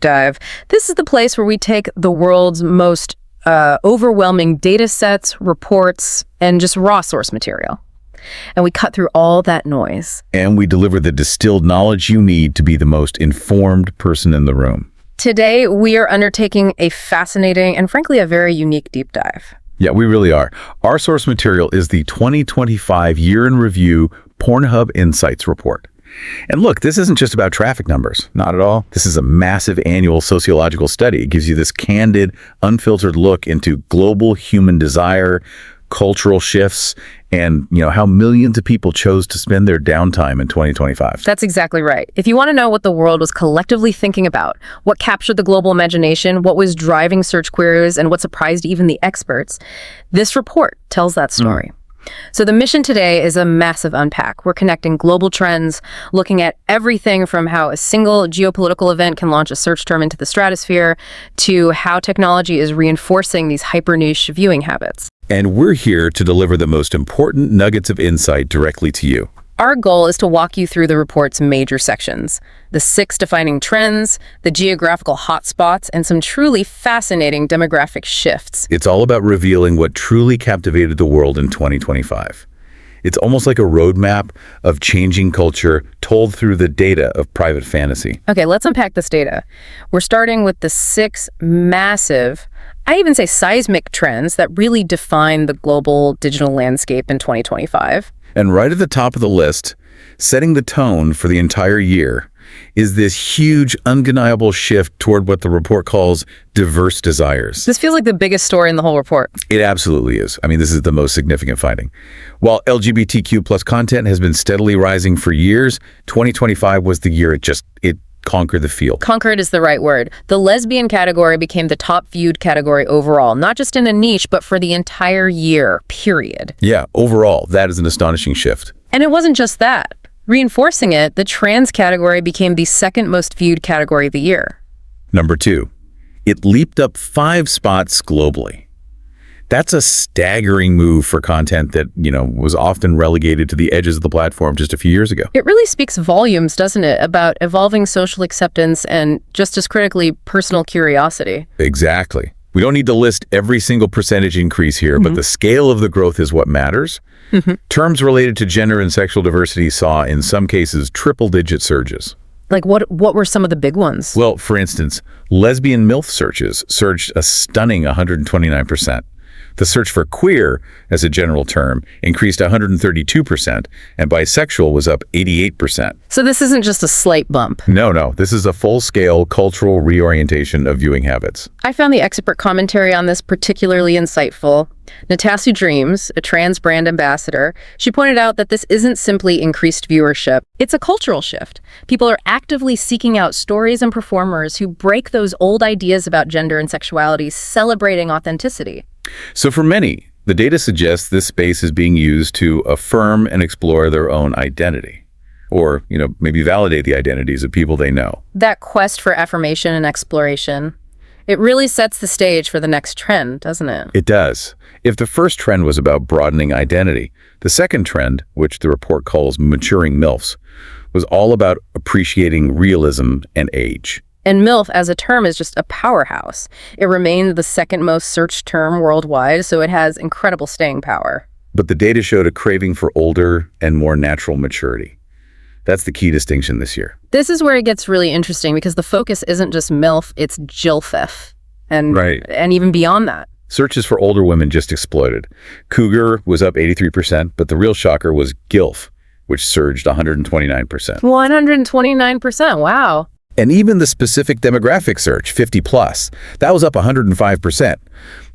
Dive. This is the place where we take the world's most overwhelming data sets, reports, and just raw source material. And we cut through all that noise. And we deliver the distilled knowledge you need to be the most informed person in the room. Today, we are undertaking a fascinating and frankly a very unique deep dive. Yeah, we really are. Our source material is the 2025 Year in Review Prn Hub Insights Report. And look, this isn't just about traffic numbers. Not at all. This is a massive annual sociological study. It gives you this candid, unfiltered look into global human desire, cultural shifts, and how millions of people chose to spend their downtime in 2025. That's exactly right. If you want to know what the world was collectively thinking about, what captured the global imagination, what was driving search queries, and what surprised even the experts, this report tells that story. So the mission today is a massive unpack. We're connecting global trends, looking at everything from how a single geopolitical event can launch a search term into the stratosphere to how technology is reinforcing these hyper-niche viewing habits. And we're here to deliver the most important nuggets of insight directly to you. Our goal is to walk you through the report's major sections, the 6 defining trends, the geographical hotspots, and some truly fascinating demographic shifts. It's all about revealing what truly captivated the world in 2025. It's almost like a roadmap of changing culture told through the data of private fantasy. Okay, let's unpack this data. We're starting with the 6 massive, I even say seismic trends that really define the global digital landscape in 2025. And right at the top of the list, setting the tone for the entire year, is this huge, undeniable shift toward what the report calls diverse desires. This feels like the biggest story in the whole report. It absolutely is. I mean, this is the most significant finding. While LGBTQ plus content has been steadily rising for years, 2025 was the year it conquered the field. Conquered is the right word. The lesbian category became the top viewed category overall, not just in a niche, but for the entire year, period. Yeah, overall, that is an astonishing shift. And it wasn't just that. Reinforcing it, the trans category became the 2nd most viewed category of the year. Number 2, it leaped up 5 spots globally. That's a staggering move for content that, was often relegated to the edges of the platform just a few years ago. It really speaks volumes, doesn't it, about evolving social acceptance and, just as critically, personal curiosity. Exactly. We don't need to list every single percentage increase here, but the scale of the growth is what matters. Terms related to gender and sexual diversity saw, in some cases, triple-digit surges. Like what were some of the big ones? Well, for instance, lesbian MILF searches surged a stunning 129%. The search for queer, as a general term, increased 132%, and bisexual was up 88%. So this isn't just a slight bump. No. This is a full-scale cultural reorientation of viewing habits. I found the expert commentary on this particularly insightful. Natasha Dreams, a trans brand ambassador, she pointed out that this isn't simply increased viewership. It's a cultural shift. People are actively seeking out stories and performers who break those old ideas about gender and sexuality, celebrating authenticity. So for many, the data suggests this space is being used to affirm and explore their own identity. Or, maybe validate the identities of people they know. That quest for affirmation and exploration, it really sets the stage for the next trend, doesn't it? It does. If the first trend was about broadening identity, the second trend, which the report calls maturing MILFs, was all about appreciating realism and age. And MILF as a term is just a powerhouse. It remained the 2nd most searched term worldwide, so it has incredible staying power. But the data showed a craving for older and more natural maturity. That's the key distinction this year. This is where it gets really interesting because the focus isn't just MILF, it's GILFF. And even beyond that. Searches for older women just exploded. Cougar was up 83%, but the real shocker was GILF, which surged 129%. 129%, wow. And even the specific demographic search, 50 plus, that was up 105%.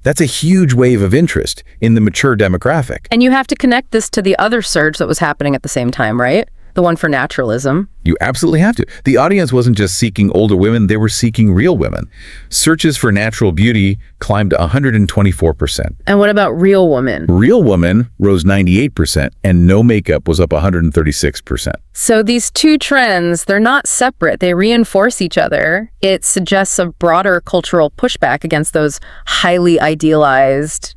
That's a huge wave of interest in the mature demographic. And you have to connect this to the other surge that was happening at the same time, right? The one for naturalism. You absolutely have to. The audience wasn't just seeking older women, they were seeking real women. Searches for natural beauty climbed to 124%. And what about real women? Real women rose 98%, and no makeup was up 136%. So these two trends, they're not separate. They reinforce each other. It suggests a broader cultural pushback against those highly idealized,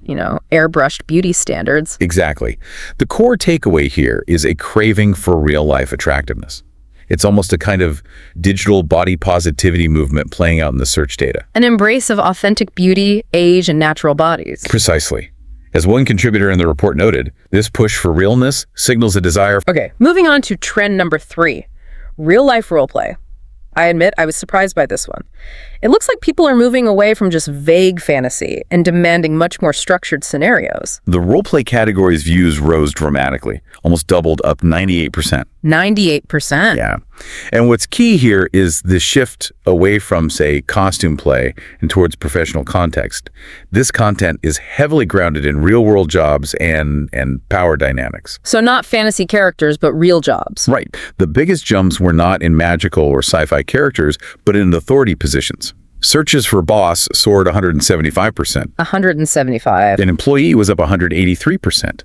airbrushed beauty standards. Exactly. The core takeaway here is a craving for real-life attractiveness. It's almost a kind of digital body positivity movement playing out in the search data. An embrace of authentic beauty, age, and natural bodies. Precisely. As one contributor in the report noted, this push for realness signals a desire. Okay, moving on to trend number 3, real-life roleplay. I admit I was surprised by this one. It looks like people are moving away from just vague fantasy and demanding much more structured scenarios. The roleplay category's views rose dramatically, almost doubled, up 98%. 98%? Yeah. And what's key here is the shift away from, say, costume play and towards professional context. This content is heavily grounded in real-world jobs and power dynamics. So not fantasy characters, but real jobs. Right. The biggest jumps were not in magical or sci-fi characters, but in authority positions. Searches for boss soared 175%. 175. An employee was up 183%.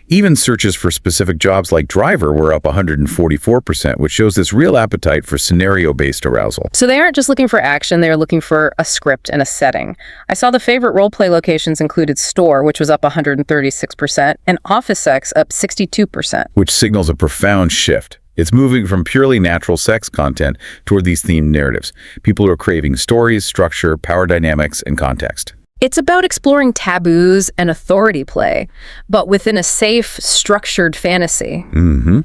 Even searches for specific jobs like driver were up 144%, which shows this real appetite for scenario-based arousal. So they aren't just looking for action, they're looking for a script and a setting. I saw the favorite roleplay locations included store, which was up 136%, and office sex up 62%. Which signals a profound shift. It's moving from purely natural sex content toward these themed narratives. People are craving stories, structure, power dynamics, and context. It's about exploring taboos and authority play, but within a safe, structured fantasy. Mm-hmm.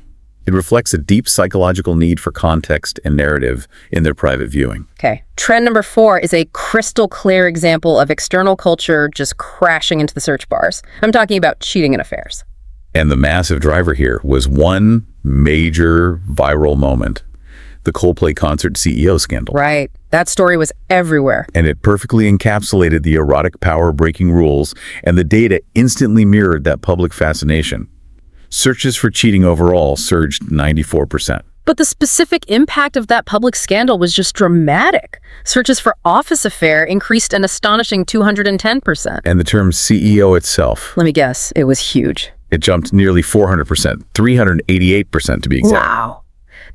It reflects a deep psychological need for context and narrative in their private viewing. Okay. Trend number 4 is a crystal clear example of external culture just crashing into the search bars. I'm talking about cheating in affairs. And the massive driver here was one major viral moment. The Coldplay concert CEO scandal. Right. That story was everywhere. And it perfectly encapsulated the erotic power-breaking rules, and the data instantly mirrored that public fascination. Searches for cheating overall surged 94%. But the specific impact of that public scandal was just dramatic. Searches for office affair increased an astonishing 210%. And the term CEO itself. Let me guess, it was huge. It jumped nearly 400%, 388% to be exact. Wow.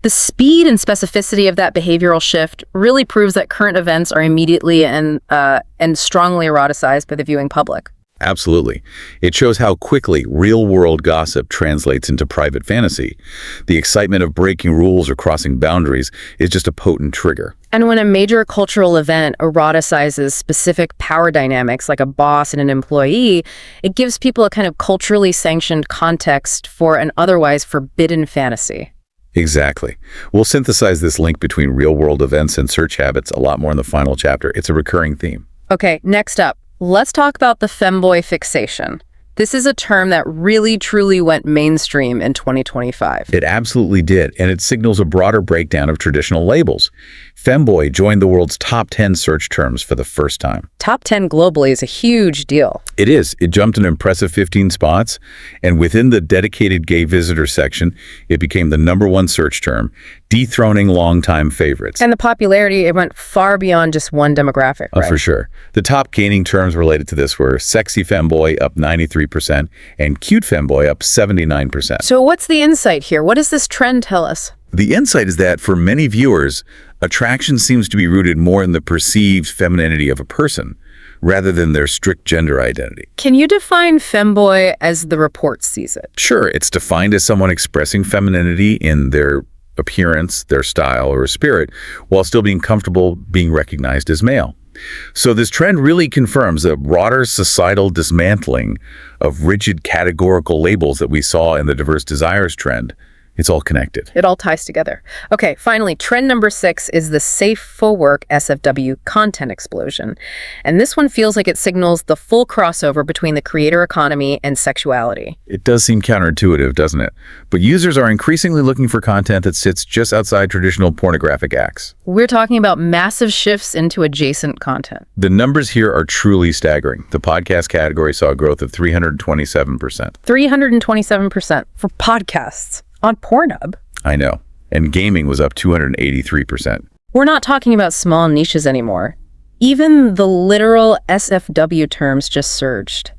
The speed and specificity of that behavioral shift really proves that current events are immediately and strongly eroticized by the viewing public. Absolutely. It shows how quickly real-world gossip translates into private fantasy. The excitement of breaking rules or crossing boundaries is just a potent trigger. And when a major cultural event eroticizes specific power dynamics like a boss and an employee, it gives people a kind of culturally sanctioned context for an otherwise forbidden fantasy. Exactly. We'll synthesize this link between real-world events and search habits a lot more in the final chapter. It's a recurring theme. Okay, next up, let's talk about the femboy fixation. This is a term that really, truly went mainstream in 2025. It absolutely did, and it signals a broader breakdown of traditional labels. Femboy joined the world's top 10 search terms for the first time. Top 10 globally is a huge deal. It is. It jumped an impressive 15 spots, and within the dedicated gay visitor section, it became the #1 search term, dethroning longtime favorites. And the popularity, it went far beyond just one demographic, right? For sure. The top gaining terms related to this were sexy femboy up 93% and cute femboy up 79%. So what's the insight here? What does this trend tell us? The insight is that for many viewers, attraction seems to be rooted more in the perceived femininity of a person rather than their strict gender identity. Can you define femboy as the report sees it? Sure, it's defined as someone expressing femininity in their appearance, their style, or spirit, while still being comfortable being recognized as male. So this trend really confirms a broader societal dismantling of rigid categorical labels that we saw in the diverse desires trend. It's all connected. It all ties together. Okay, finally, trend number 6 is the safe for work SFW content explosion. And this one feels like it signals the full crossover between the creator economy and sexuality. It does seem counterintuitive, doesn't it? But users are increasingly looking for content that sits just outside traditional pornographic acts. We're talking about massive shifts into adjacent content. The numbers here are truly staggering. The podcast category saw a growth of 327%. 327% for podcasts. On Prn Hub. I know. And gaming was up 283%. We're not talking about small niches anymore. Even the literal SFW terms just surged.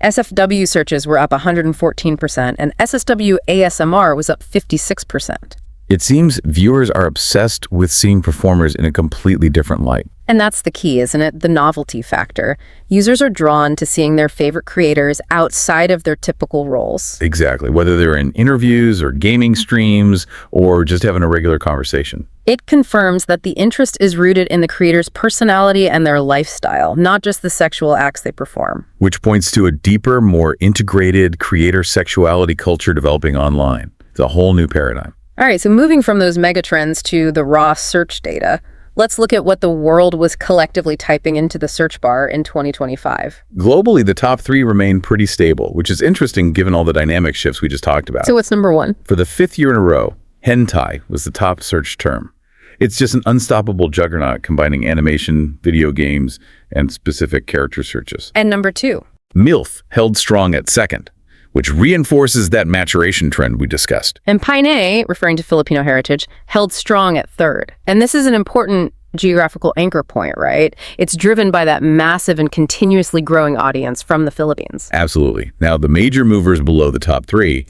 SFW searches were up 114%, and SSW ASMR was up 56%. It seems viewers are obsessed with seeing performers in a completely different light. And that's the key, isn't it? The novelty factor. Users are drawn to seeing their favorite creators outside of their typical roles. Exactly, whether they're in interviews or gaming streams or just having a regular conversation. It confirms that the interest is rooted in the creator's personality and their lifestyle, not just the sexual acts they perform. Which points to a deeper, more integrated creator sexuality culture developing online. It's a whole new paradigm. All right, so moving from those megatrends to the raw search data, let's look at what the world was collectively typing into the search bar in 2025. Globally, the top 3 remain pretty stable, which is interesting given all the dynamic shifts we just talked about. So what's number 1? For the 5th year in a row, hentai was the top search term. It's just an unstoppable juggernaut combining animation, video games, and specific character searches. And number 2? MILF held strong at 2nd, which reinforces that maturation trend we discussed. And Paine, referring to Filipino heritage, held strong at 3rd. And this is an important geographical anchor point, right? It's driven by that massive and continuously growing audience from the Philippines. Absolutely. Now, the major movers below the top 3,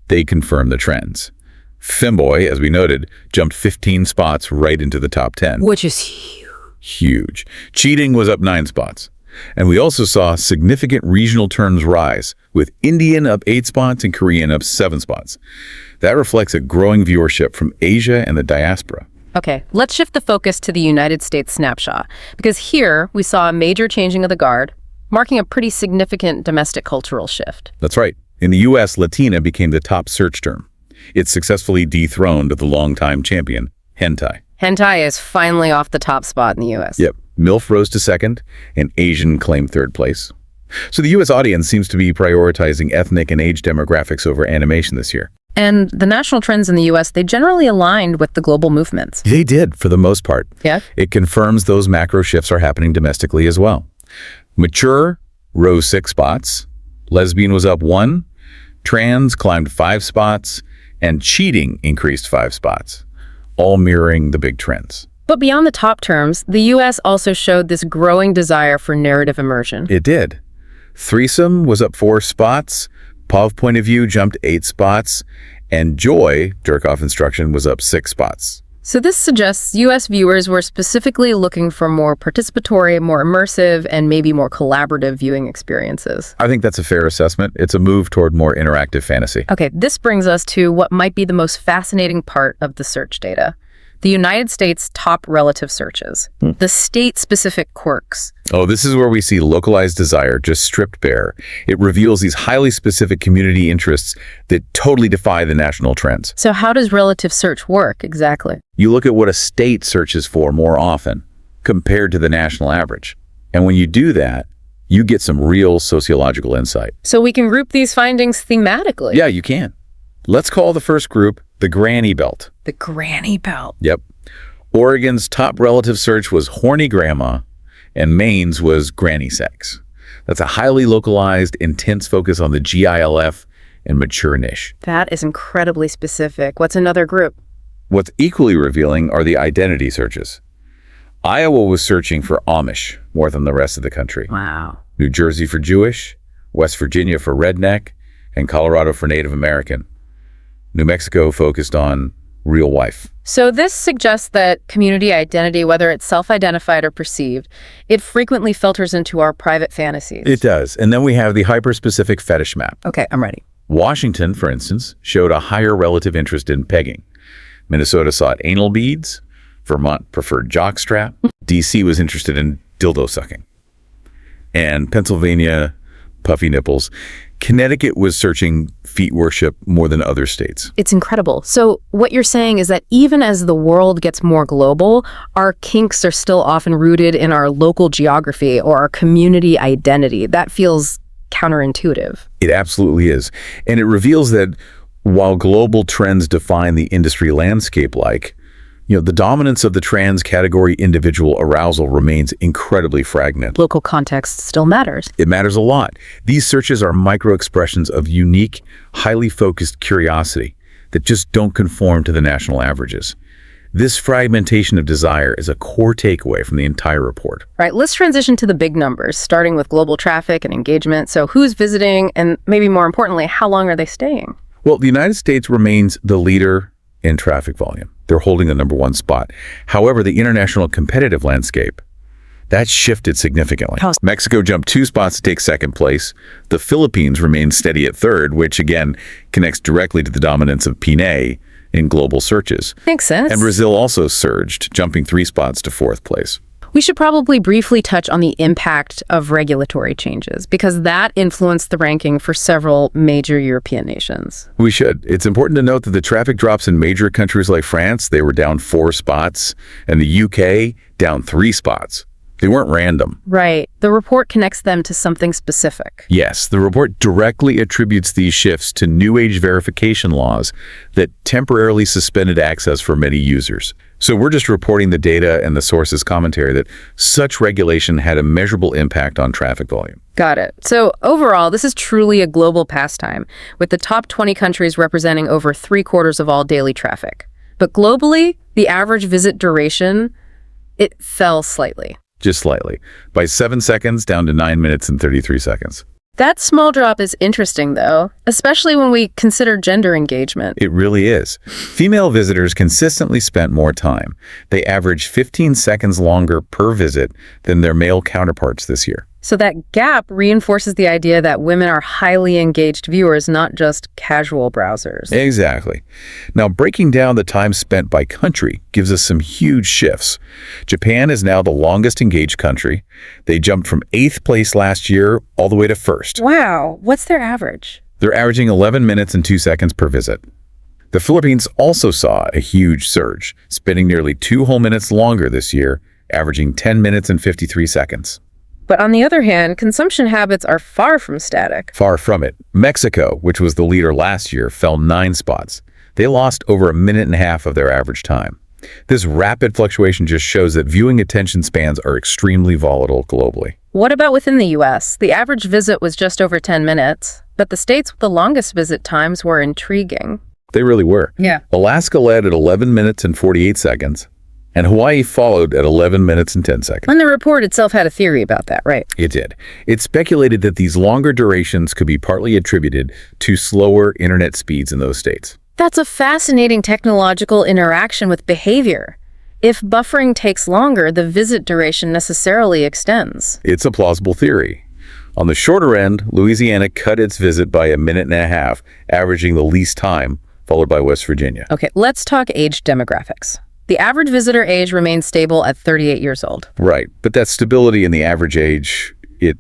they confirm the trends. Femboy, as we noted, jumped 15 spots right into the top 10. Which is huge. Huge. Cheating was up 9 spots. And we also saw significant regional terms rise, with Indian up 8 spots and Korean up 7 spots. That reflects a growing viewership from Asia and the diaspora. Okay, let's shift the focus to the United States snapshot, because here we saw a major changing of the guard, marking a pretty significant domestic cultural shift. That's right. In the U.S., Latina became the top search term. It successfully dethroned the longtime champion, hentai. Hentai is finally off the top spot in the U.S. Yep. MILF rose to 2nd, and Asian claimed 3rd place. So the U.S. audience seems to be prioritizing ethnic and age demographics over animation this year. And the national trends in the U.S., they generally aligned with the global movements. They did, for the most part. Yeah. It confirms those macro shifts are happening domestically as well. Mature rose 6 spots. Lesbian was up 1. Trans climbed 5 spots. And cheating increased 5 spots, all mirroring the big trends. But beyond the top terms, the U.S. also showed this growing desire for narrative immersion. It did. Threesome was up 4 spots, POV point of view jumped 8 spots, and Joy, jerk-off instruction, was up 6 spots. So this suggests U.S. viewers were specifically looking for more participatory, more immersive, and maybe more collaborative viewing experiences. I think that's a fair assessment. It's a move toward more interactive fantasy. Okay, this brings us to what might be the most fascinating part of the search data. The United States' top relative searches, the state-specific quirks. Oh, this is where we see localized desire just stripped bare. It reveals these highly specific community interests that totally defy the national trends. So how does relative search work exactly? You look at what a state searches for more often compared to the national average. And when you do that, you get some real sociological insight. So we can group these findings thematically. Yeah, you can. Let's call the first group the Granny Belt. The Granny Belt. Yep. Oregon's top relative search was horny grandma, and Maine's was granny sex. That's a highly localized, intense focus on the GILF and mature niche. That is incredibly specific. What's another group? What's equally revealing are the identity searches. Iowa was searching for Amish more than the rest of the country. Wow. New Jersey for Jewish, West Virginia for redneck, and Colorado for Native American. New Mexico focused on real wife. So this suggests that community identity, whether it's self-identified or perceived, it frequently filters into our private fantasies. It does. And then we have the hyper-specific fetish map. Okay, I'm ready. Washington, for instance, showed a higher relative interest in pegging. Minnesota sought anal beads. Vermont preferred jockstrap. D.C. was interested in dildo sucking. And Pennsylvania, puffy nipples. Connecticut was searching feet worship more than other states. It's incredible. So what you're saying is that even as the world gets more global, our kinks are still often rooted in our local geography or our community identity. That feels counterintuitive. It absolutely is. And it reveals that while global trends define the industry landscape the dominance of the trans category individual arousal remains incredibly fragmented. Local context still matters. It matters a lot. These searches are micro-expressions of unique, highly focused curiosity that just don't conform to the national averages. This fragmentation of desire is a core takeaway from the entire report. Right, let's transition to the big numbers, starting with global traffic and engagement. So who's visiting, and maybe more importantly, how long are they staying? Well, the United States remains the leader in traffic volume. They're holding the #1 spot. However, the international competitive landscape That shifted significantly. How- Mexico jumped 2 spots to take second place. The Philippines remained steady at third, which again connects directly to the dominance of Pinay in global searches. Makes sense. And Brazil also surged, jumping 3 spots to fourth place. We should probably briefly touch on the impact of regulatory changes, because that influenced the ranking for several major European nations. We should. It's important to note that the traffic drops in major countries like France, they were down 4 spots, and the UK down 3 spots. They weren't random. Right. The report connects them to something specific. Yes, the report directly attributes these shifts to new age verification laws that temporarily suspended access for many users. So we're just reporting the data and the source's commentary that such regulation had a measurable impact on traffic volume. Got it. So overall, this is truly a global pastime, with the top 20 countries representing over 3/4 of all daily traffic. But globally, the average visit duration, it fell slightly. Just slightly, by 7 seconds down to 9 minutes and 33 seconds. That small drop is interesting, though, especially when we consider gender engagement. It really is. Female visitors consistently spent more time. They averaged 15 seconds longer per visit than their male counterparts this year. So that gap reinforces the idea that women are highly engaged viewers, not just casual browsers. Exactly. Now, breaking down the time spent by country gives us some huge shifts. Japan is now the longest engaged country. They jumped from 8th place last year all the way to 1st. Wow, what's their average? They're averaging 11 minutes and 2 seconds per visit. The Philippines also saw a huge surge, spending nearly 2 whole minutes longer this year, averaging 10 minutes and 53 seconds. But on the other hand, consumption habits are far from static. Far from it. Mexico, which was the leader last year, fell 9 spots. They lost over 1.5 minutes of their average time. This rapid fluctuation just shows that viewing attention spans are extremely volatile globally. What about within the U.S.? The average visit was just over 10 minutes, but the states with the longest visit times were intriguing. They really were. Yeah. Alaska led at 11 minutes and 48 seconds, and Hawaii followed at 11 minutes and 10 seconds. And the report itself had a theory about that, right? It did. It speculated that these longer durations could be partly attributed to slower internet speeds in those states. That's a fascinating technological interaction with behavior. If buffering takes longer, the visit duration necessarily extends. It's a plausible theory. On the shorter end, Louisiana cut its visit by 1.5 minutes, averaging the least time, followed by West Virginia. Okay, let's talk age demographics. The average visitor age remains stable at 38 years old. Right, but that stability in the average age, it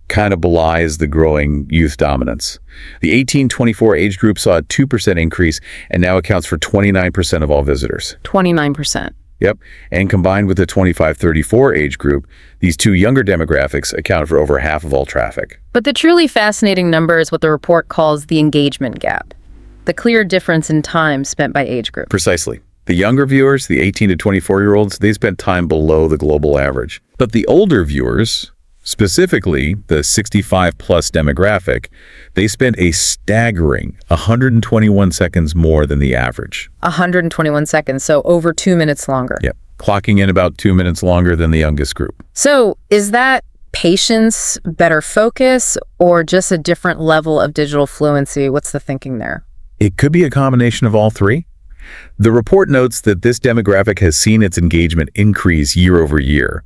kind of belies the growing youth dominance. The 18-24 age group saw a 2% increase and now accounts for 29% of all visitors. 29%. Yep, and combined with the 25-34 age group, these two younger demographics account for over half of all traffic. But the truly fascinating number is what the report calls the engagement gap, the clear difference in time spent by age group. Precisely. The younger viewers, the 18 to 24-year-olds, they spent time below the global average. But the older viewers, specifically the 65-plus demographic, they spent a staggering 121 seconds more than the average. 121 seconds, so over 2 minutes longer. Yep, clocking in about 2 minutes longer than the youngest group. So is that patience, better focus, or just a different level of digital fluency? What's the thinking there? It could be a combination of all three. The report notes that this demographic has seen its engagement increase year over year.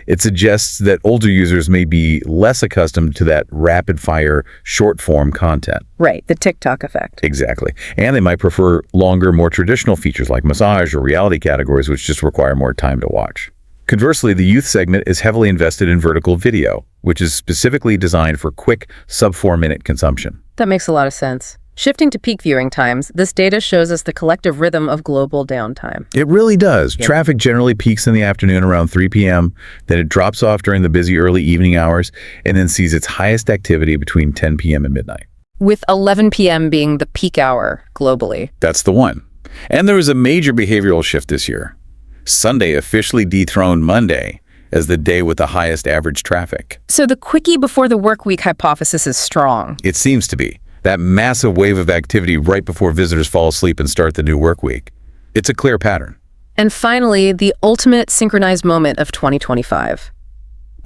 It suggests that older users may be less accustomed to that rapid-fire, short-form content. Right, the TikTok effect. Exactly. And they might prefer longer, more traditional features like massage or reality categories, which just require more time to watch. Conversely, the youth segment is heavily invested in vertical video, which is specifically designed for quick, sub-4-minute consumption. That makes a lot of sense. Shifting to peak viewing times, this data shows us the collective rhythm of global downtime. It really does. Yep. Traffic generally peaks in the afternoon around 3 p.m., then it drops off during the busy early evening hours, and then sees its highest activity between 10 p.m. and midnight. With 11 p.m. being the peak hour globally. That's the one. And there was a major behavioral shift this year. Sunday officially dethroned Monday as the day with the highest average traffic. So the quickie before the work week hypothesis is strong. It seems to be. That massive wave of activity right before visitors fall asleep and start the new work week. It's a clear pattern. And finally, the ultimate synchronized moment of 2025.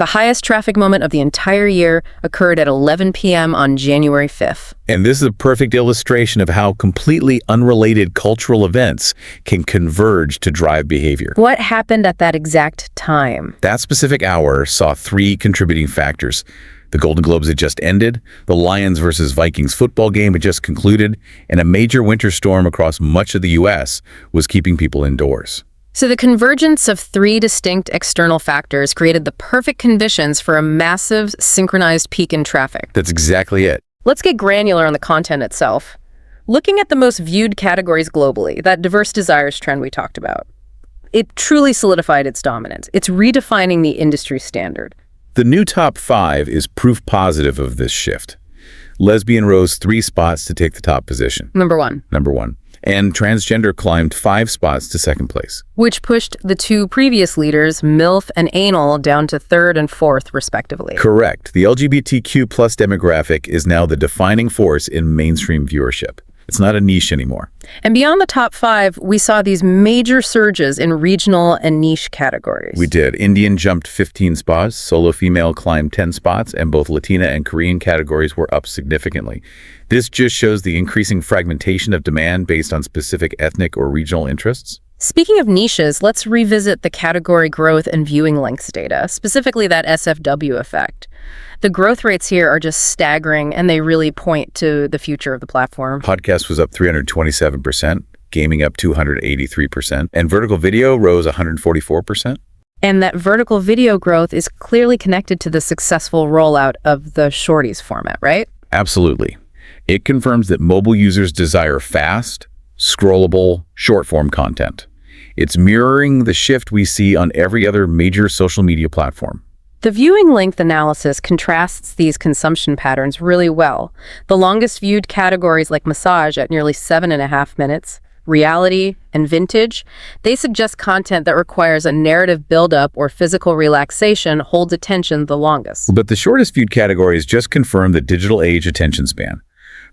The highest traffic moment of the entire year occurred at 11 p.m. on January 5th. And this is a perfect illustration of how completely unrelated cultural events can converge to drive behavior. What happened at that exact time? That specific hour saw three contributing factors. The Golden Globes had just ended, the Lions versus Vikings football game had just concluded, and a major winter storm across much of the U.S. was keeping people indoors. So the convergence of three distinct external factors created the perfect conditions for a massive synchronized peak in traffic. That's exactly it. Let's get granular on the content itself. Looking at the most viewed categories globally, that diverse desires trend we talked about, it truly solidified its dominance. It's redefining the industry standard. The new top 5 is proof positive of this shift. Lesbian rose 3 spots to take the top position. Number one. And transgender climbed 5 spots to second place. Which pushed the two previous leaders, MILF and anal, down to third and fourth, respectively. Correct. The LGBTQ+ demographic is now the defining force in mainstream viewership. It's not a niche anymore. And beyond the top 5, we saw these major surges in regional and niche categories. We did. Indian jumped 15 spots, solo female climbed 10 spots, and both Latina and Korean categories were up significantly. This just shows the increasing fragmentation of demand based on specific ethnic or regional interests. Speaking of niches, let's revisit the category growth and viewing lengths data, specifically that SFW effect. The growth rates here are just staggering, and they really point to the future of the platform. Podcast was up 327%, gaming up 283%, and vertical video rose 144%. And that vertical video growth is clearly connected to the successful rollout of the Shorties format, right? Absolutely. It confirms that mobile users desire fast, scrollable, short-form content. It's mirroring the shift we see on every other major social media platform. The viewing length analysis contrasts these consumption patterns really well. The longest viewed categories like massage at nearly 7.5 minutes, reality, and vintage, they suggest content that requires a narrative buildup or physical relaxation holds attention the longest. But the shortest viewed categories just confirm the digital age attention span.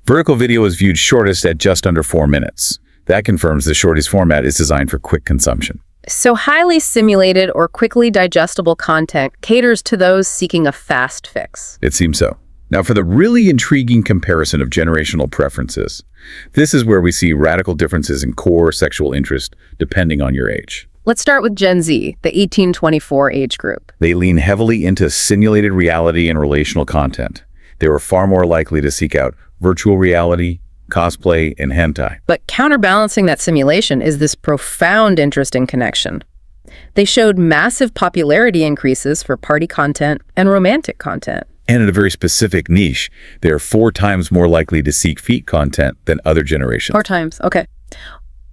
Vertical video is viewed shortest at just under 4 minutes. That confirms the Shorties format is designed for quick consumption. So highly simulated or quickly digestible content caters to those seeking a fast fix. It seems so. Now, for the really intriguing comparison of generational preferences, this is where we see radical differences in core sexual interest depending on your age. Let's start with Gen Z, the 18-24 age group. They lean heavily into simulated reality and relational content. They were far more likely to seek out virtual reality, cosplay, and hentai. But counterbalancing that simulation is this profound interest in connection. They showed massive popularity increases for party content and romantic content. And in a very specific niche, they are 4 times more likely to seek feet content than other generations. 4 times, okay.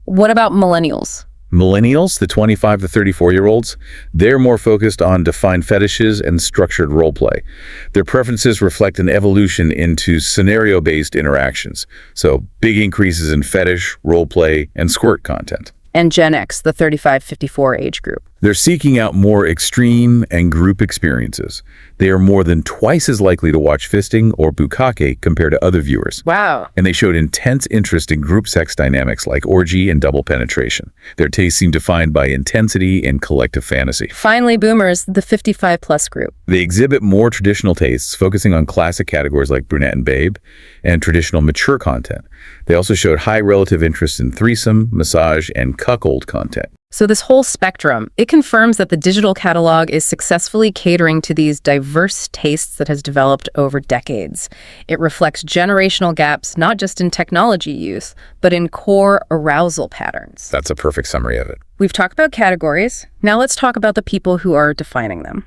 What about millennials? Millennials, the 25 to 34-year-olds, they're more focused on defined fetishes and structured role play. Their preferences reflect an evolution into scenario-based interactions, so big increases in fetish, role play, and squirt content. And Gen X, the 35-54 age group. They're seeking out more extreme and group experiences. They are more than twice as likely to watch fisting or bukkake compared to other viewers. Wow. And they showed intense interest in group sex dynamics like orgy and double penetration. Their tastes seem defined by intensity and collective fantasy. Finally, boomers, the 55-plus group. They exhibit more traditional tastes, focusing on classic categories like brunette and babe, and traditional mature content. They also showed high relative interest in threesome, massage, and cuckold content. So this whole spectrum, it confirms that the digital catalog is successfully catering to these diverse tastes that has developed over decades. It reflects generational gaps, not just in technology use, but in core arousal patterns. That's a perfect summary of it. We've talked about categories. Now let's talk about the people who are defining them.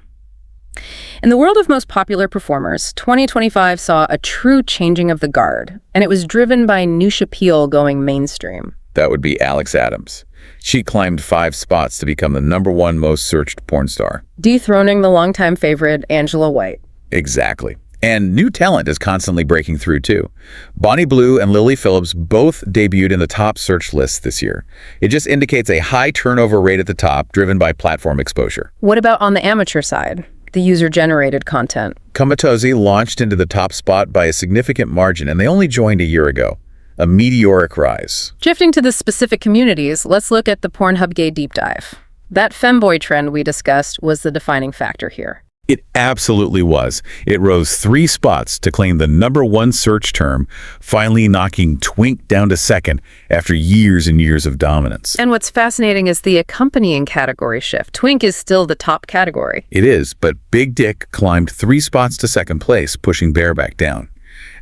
In the world of most popular performers, 2025 saw a true changing of the guard, and it was driven by niche appeal going mainstream. That would be Alex Adams. She climbed 5 spots to become the #1 most searched porn star. Dethroning the longtime favorite, Angela White. Exactly. And new talent is constantly breaking through, too. Bonnie Blue and Lily Phillips both debuted in the top search lists this year. It just indicates a high turnover rate at the top, driven by platform exposure. What about on the amateur side? The user-generated content. Komatozi launched into the top spot by a significant margin, and they only joined a year ago. A meteoric rise. Shifting to the specific communities, let's look at the Pornhub gay deep dive. That femboy trend we discussed was the defining factor here. It absolutely was. It rose 3 spots to claim the #1 search term, finally knocking twink down to second after years and years of dominance. And what's fascinating is the accompanying category shift. Twink is still the top category. It is, but Big Dick climbed 3 spots to second place, pushing bareback down.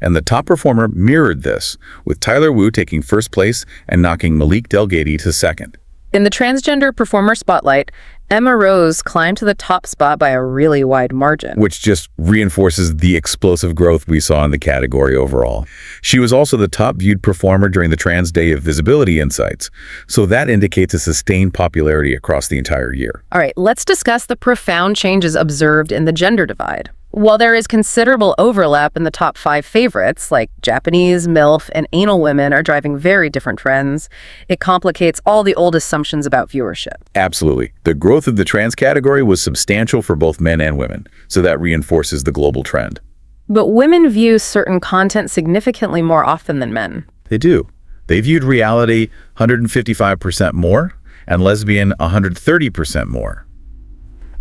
And the top performer mirrored this, with Tyler Wu taking first place and knocking Malik Delgady to second. In the transgender performer spotlight, Emma Rose climbed to the top spot by a really wide margin. Which just reinforces the explosive growth we saw in the category overall. She was also the top viewed performer during the Trans Day of Visibility Insights, so that indicates a sustained popularity across the entire year. All right, let's discuss the profound changes observed in the gender divide. While there is considerable overlap in the top 5 favorites, like Japanese, MILF, and anal women are driving very different trends, it complicates all the old assumptions about viewership. Absolutely. The growth of the trans category was substantial for both men and women, so that reinforces the global trend. But women view certain content significantly more often than men. They do. They viewed reality 155% more and lesbian 130% more.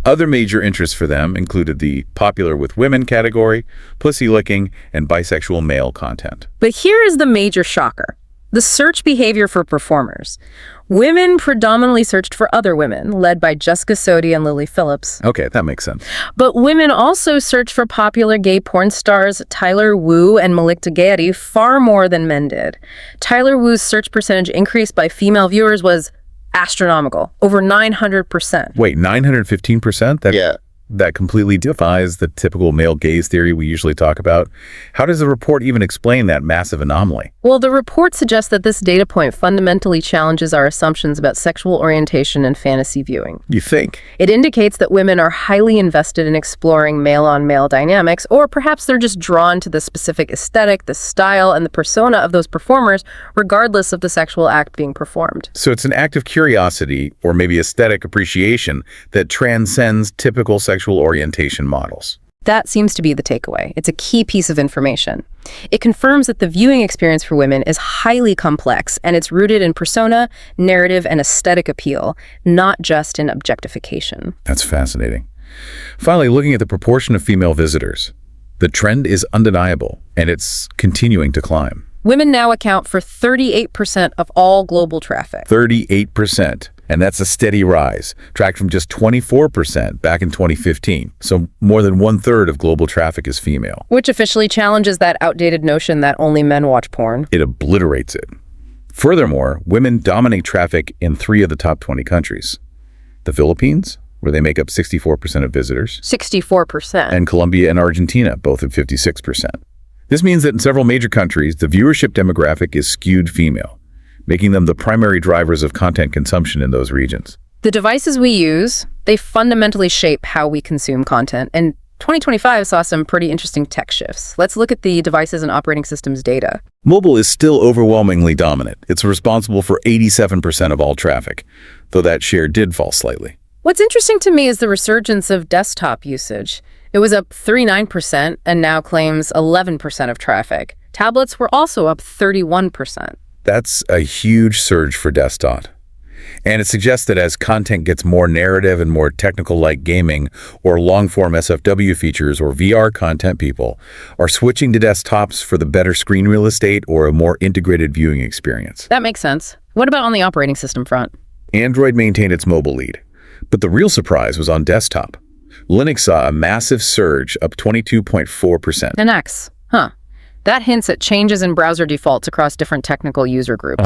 Other major interests for them included the popular with women category, pussy licking, and bisexual male content. But here is the major shocker. The search behavior for performers. Women predominantly searched for other women, led by Jessica Sodi and Lily Phillips. Okay, that makes sense. But women also searched for popular gay porn stars Tyler Wu and Malik Delgady far more than men did. Tyler Wu's search percentage increase by female viewers was astronomical, over 900%. Wait, 915%? That completely defies the typical male gaze theory we usually talk about. How does the report even explain that massive anomaly? Well, the report suggests that this data point fundamentally challenges our assumptions about sexual orientation and fantasy viewing. You think? It indicates that women are highly invested in exploring male-on-male dynamics, or perhaps they're just drawn to the specific aesthetic, the style, and the persona of those performers, regardless of the sexual act being performed. So it's an act of curiosity, or maybe aesthetic appreciation, that transcends typical sexual orientation models. That seems to be the takeaway. It's a key piece of information. It confirms that the viewing experience for women is highly complex, and it's rooted in persona, narrative, and aesthetic appeal, not just in objectification. That's fascinating. Finally, looking at the proportion of female visitors, the trend is undeniable, and it's continuing to climb. Women now account for 38% of all global traffic. 38%. And that's a steady rise, tracked from just 24% back in 2015. So more than 1/3 of global traffic is female. Which officially challenges that outdated notion that only men watch porn. It obliterates it. Furthermore, women dominate traffic in 3 of the top 20 countries. The Philippines, where they make up 64% of visitors. 64%. And Colombia and Argentina, both at 56%. This means that in several major countries, the viewership demographic is skewed female, making them the primary drivers of content consumption in those regions. The devices we use, they fundamentally shape how we consume content, and 2025 saw some pretty interesting tech shifts. Let's look at the devices and operating systems data. Mobile is still overwhelmingly dominant. It's responsible for 87% of all traffic, though that share did fall slightly. What's interesting to me is the resurgence of desktop usage. It was up 39% and now claims 11% of traffic. Tablets were also up 31%. That's a huge surge for desktop. And it suggests that as content gets more narrative and more technical like gaming or long-form SFW features or VR content, people are switching to desktops for the better screen real estate or a more integrated viewing experience. That makes sense. What about on the operating system front? Android maintained its mobile lead, but the real surprise was on desktop. Linux saw a massive surge, up 22.4%. An X, huh? That hints at changes in browser defaults across different technical user groups,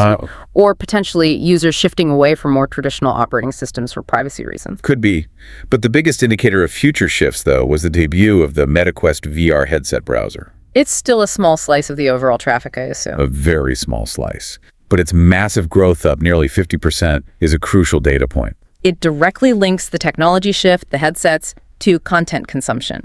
or potentially users shifting away from more traditional operating systems for privacy reasons. Could be. But the biggest indicator of future shifts, though, was the debut of the MetaQuest VR headset browser. It's still a small slice of the overall traffic, I assume. A very small slice. But its massive growth, up nearly 50%, is a crucial data point. It directly links the technology shift, the headsets, to content consumption.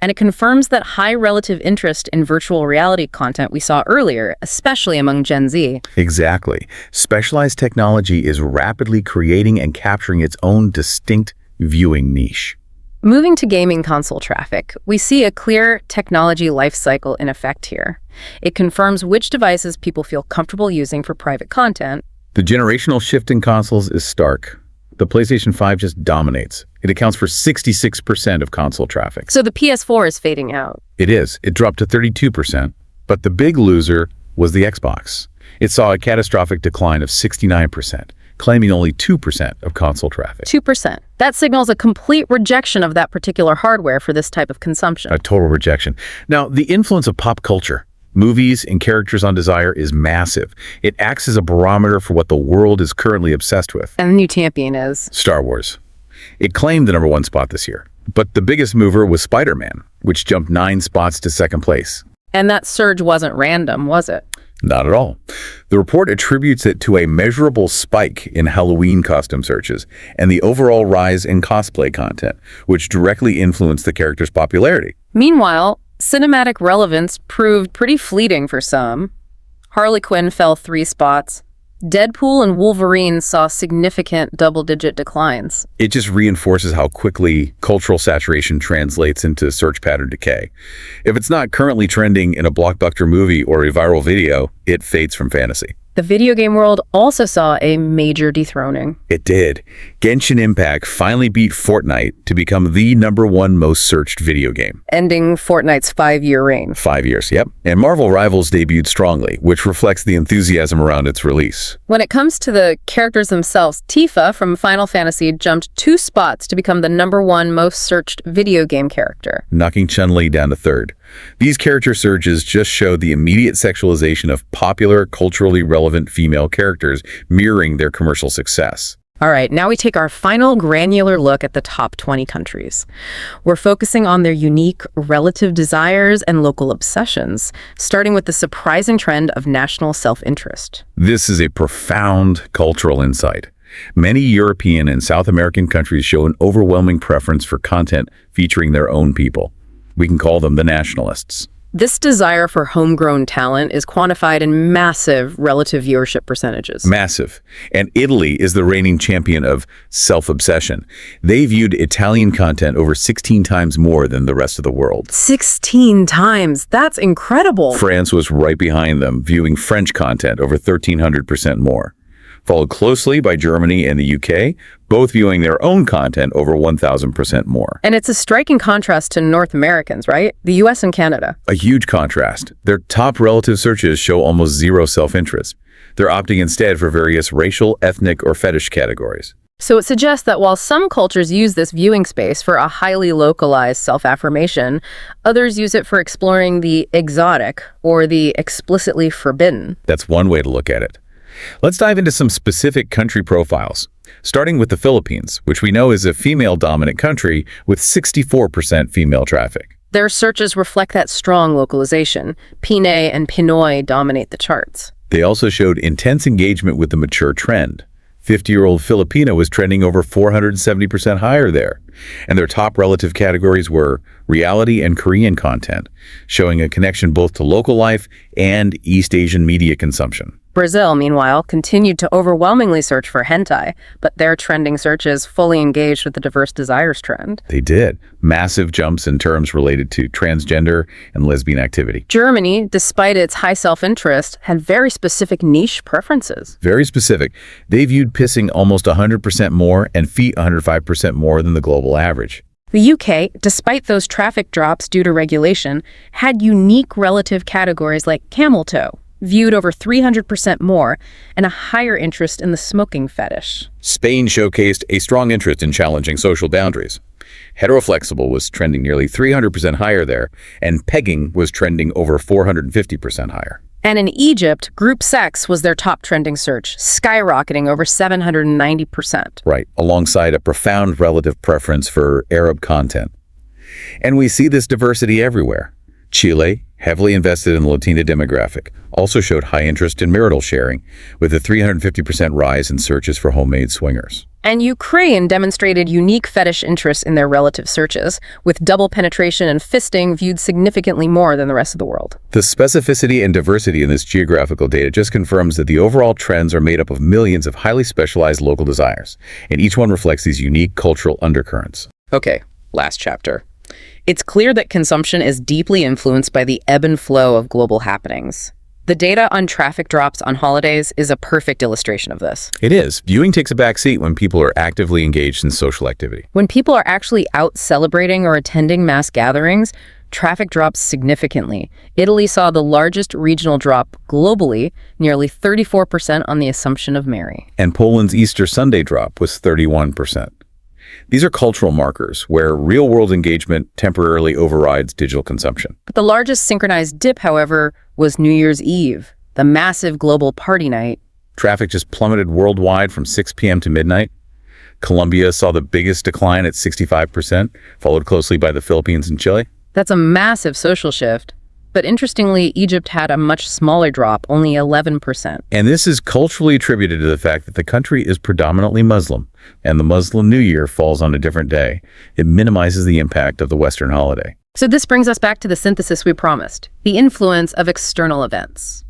And it confirms that high relative interest in virtual reality content we saw earlier, especially among Gen Z. Exactly. Specialized technology is rapidly creating and capturing its own distinct viewing niche. Moving to gaming console traffic, we see a clear technology life cycle in effect here. It confirms which devices people feel comfortable using for private content. The generational shift in consoles is stark. The PlayStation 5 just dominates. It accounts for 66% of console traffic. So the PS4 is fading out. It is. It dropped to 32%. But the big loser was the Xbox. It saw a catastrophic decline of 69%, claiming only 2% of console traffic. 2%. That signals a complete rejection of that particular hardware for this type of consumption. A total rejection. Now, the influence of pop culture, movies, and characters on desire is massive. It acts as a barometer for what the world is currently obsessed with. And the new champion is? Star Wars. It claimed the #1 spot this year. But the biggest mover was Spider-Man, which jumped 9 spots to second place. And that surge wasn't random, was it? Not at all. The report attributes it to a measurable spike in Halloween costume searches and the overall rise in cosplay content, which directly influenced the character's popularity. Meanwhile, cinematic relevance proved pretty fleeting for some. Harley Quinn fell 3 spots. Deadpool and Wolverine saw significant double-digit declines. It just reinforces how quickly cultural saturation translates into search pattern decay. If it's not currently trending in a blockbuster movie or a viral video, it fades from fantasy. The video game world also saw a major dethroning. It did. Genshin Impact finally beat Fortnite to become the #1 most searched video game. Ending Fortnite's 5-year reign. 5 years, yep. And Marvel Rivals debuted strongly, which reflects the enthusiasm around its release. When it comes to the characters themselves, Tifa from Final Fantasy jumped 2 spots to become the #1 most searched video game character, knocking Chun-Li down to 3rd. These character surges just show the immediate sexualization of popular, culturally relevant female characters, mirroring their commercial success. All right, now we take our final granular look at the top 20 countries. We're focusing on their unique relative desires and local obsessions, starting with the surprising trend of national self-interest. This is a profound cultural insight. Many European and South American countries show an overwhelming preference for content featuring their own people. We can call them the nationalists. This desire for homegrown talent is quantified in massive relative viewership percentages. Massive. And Italy is the reigning champion of self-obsession. They viewed Italian content over 16 times more than the rest of the world. 16 times? That's incredible. France was right behind them, viewing French content over 1,300% more. Followed closely by Germany and the UK, both viewing their own content over 1,000% more. And it's a striking contrast to North Americans, right? The US and Canada. A huge contrast. Their top relative searches show almost zero self-interest. They're opting instead for various racial, ethnic, or fetish categories. So it suggests that while some cultures use this viewing space for a highly localized self-affirmation, others use it for exploring the exotic or the explicitly forbidden. That's one way to look at it. Let's dive into some specific country profiles, starting with the Philippines, which we know is a female-dominant country with 64% female traffic. Their searches reflect that strong localization. Pinay and Pinoy dominate the charts. They also showed intense engagement with the mature trend. 50-year-old Filipina was trending over 470% higher there. And their top relative categories were reality and Korean content, showing a connection both to local life and East Asian media consumption. Brazil, meanwhile, continued to overwhelmingly search for hentai, but their trending searches fully engaged with the diverse desires trend. They did. Massive jumps in terms related to transgender and lesbian activity. Germany, despite its high self-interest, had very specific niche preferences. Very specific. They viewed pissing almost 100% more and feet 105% more than the global average. The UK, despite those traffic drops due to regulation, had unique relative categories like camel toe, viewed over 300% more, and a higher interest in the smoking fetish. Spain showcased a strong interest in challenging social boundaries. Heteroflexible was trending nearly 300% higher there, and pegging was trending over 450% higher. And in Egypt, group sex was their top trending search, skyrocketing over 790%. Right, alongside a profound relative preference for Arab content. And we see this diversity everywhere. Chile, heavily invested in the Latina demographic, also showed high interest in marital sharing, with a 350% rise in searches for homemade swingers. And Ukraine demonstrated unique fetish interests in their relative searches, with double penetration and fisting viewed significantly more than the rest of the world. The specificity and diversity in this geographical data just confirms that the overall trends are made up of millions of highly specialized local desires, and each one reflects these unique cultural undercurrents. Okay, last chapter. It's clear that consumption is deeply influenced by the ebb and flow of global happenings. The data on traffic drops on holidays is a perfect illustration of this. It is. Viewing takes a back seat when people are actively engaged in social activity. When people are actually out celebrating or attending mass gatherings, traffic drops significantly. Italy saw the largest regional drop globally, nearly 34% on the Assumption of Mary. And Poland's Easter Sunday drop was 31%. These are cultural markers where real-world engagement temporarily overrides digital consumption. But the largest synchronized dip, however, was New Year's Eve, the massive global party night. Traffic just plummeted worldwide from 6 p.m. to midnight. Colombia saw the biggest decline at 65%, followed closely by the Philippines and Chile. That's a massive social shift. But interestingly, Egypt had a much smaller drop, only 11%. And this is culturally attributed to the fact that the country is predominantly Muslim, and the Muslim New Year falls on a different day. It minimizes the impact of the Western holiday. So this brings us back to the synthesis we promised, the influence of external events.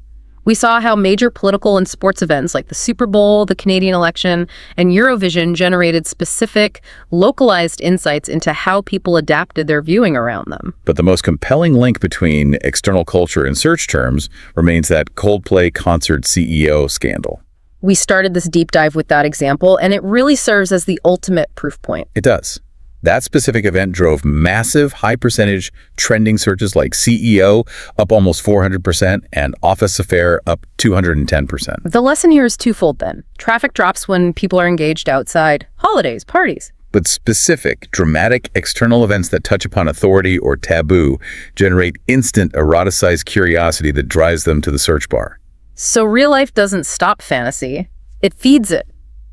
We saw how major political and sports events like the Super Bowl, the Canadian election, and Eurovision generated specific, localized insights into how people adapted their viewing around them. But the most compelling link between external culture and search terms remains that Coldplay concert CEO scandal. We started this deep dive with that example, and it really serves as the ultimate proof point. It does. That specific event drove massive, high-percentage trending searches like CEO up almost 400% and office affair up 210%. The lesson here is twofold then. Traffic drops when people are engaged outside, holidays, parties. But specific, dramatic external events that touch upon authority or taboo generate instant eroticized curiosity that drives them to the search bar. So real life doesn't stop fantasy. It feeds it.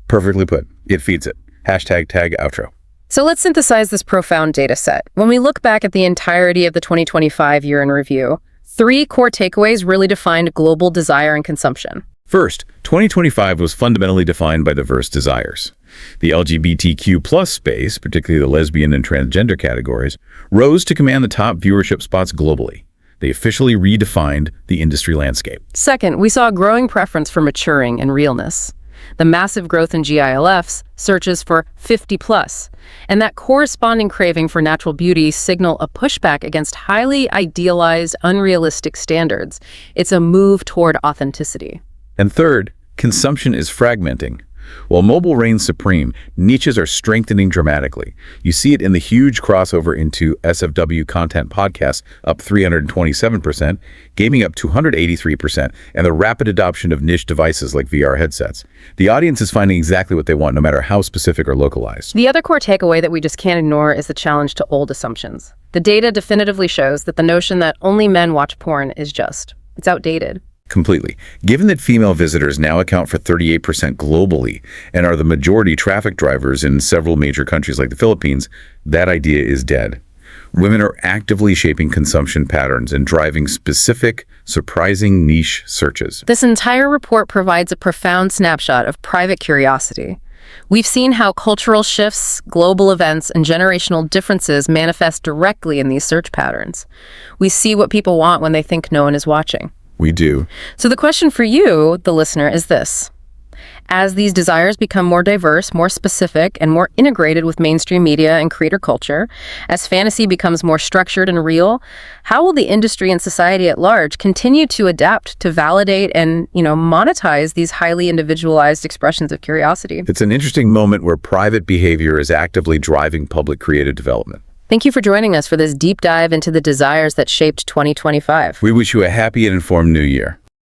Perfectly put. It feeds it. #tag outro. So let's synthesize this profound data set. When we look back at the entirety of the 2025 year in review, 3 core takeaways really defined global desire and consumption. First, 2025 was fundamentally defined by diverse desires. The LGBTQ+ space, particularly the lesbian and transgender categories, rose to command the top viewership spots globally. They officially redefined the industry landscape. Second, we saw a growing preference for maturing and realness. The massive growth in GILFs, searches for 50+, and that corresponding craving for natural beauty signal a pushback against highly idealized, unrealistic standards. It's a move toward authenticity. And third, consumption is fragmenting. While mobile reigns supreme, niches are strengthening dramatically. You see it in the huge crossover into SFW content podcasts, up 327%, gaming up 283%, and the rapid adoption of niche devices like VR headsets. The audience is finding exactly what they want, no matter how specific or localized. The other core takeaway that we just can't ignore is the challenge to old assumptions. The data definitively shows that the notion that only men watch porn is it's outdated. Completely. Given that female visitors now account for 38% globally and are the majority traffic drivers in several major countries like the Philippines, that idea is dead. Women are actively shaping consumption patterns and driving specific, surprising niche searches. This entire report provides a profound snapshot of private curiosity. We've seen how cultural shifts, global events, and generational differences manifest directly in these search patterns. We see what people want when they think no one is watching. We do. So the question for you, the listener, is this. As these desires become more diverse, more specific, and more integrated with mainstream media and creator culture, as fantasy becomes more structured and real, how will the industry and society at large continue to adapt to validate and, monetize these highly individualized expressions of curiosity? It's an interesting moment where private behavior is actively driving public creative development. Thank you for joining us for this deep dive into the desires that shaped 2025. We wish you a happy and informed new year.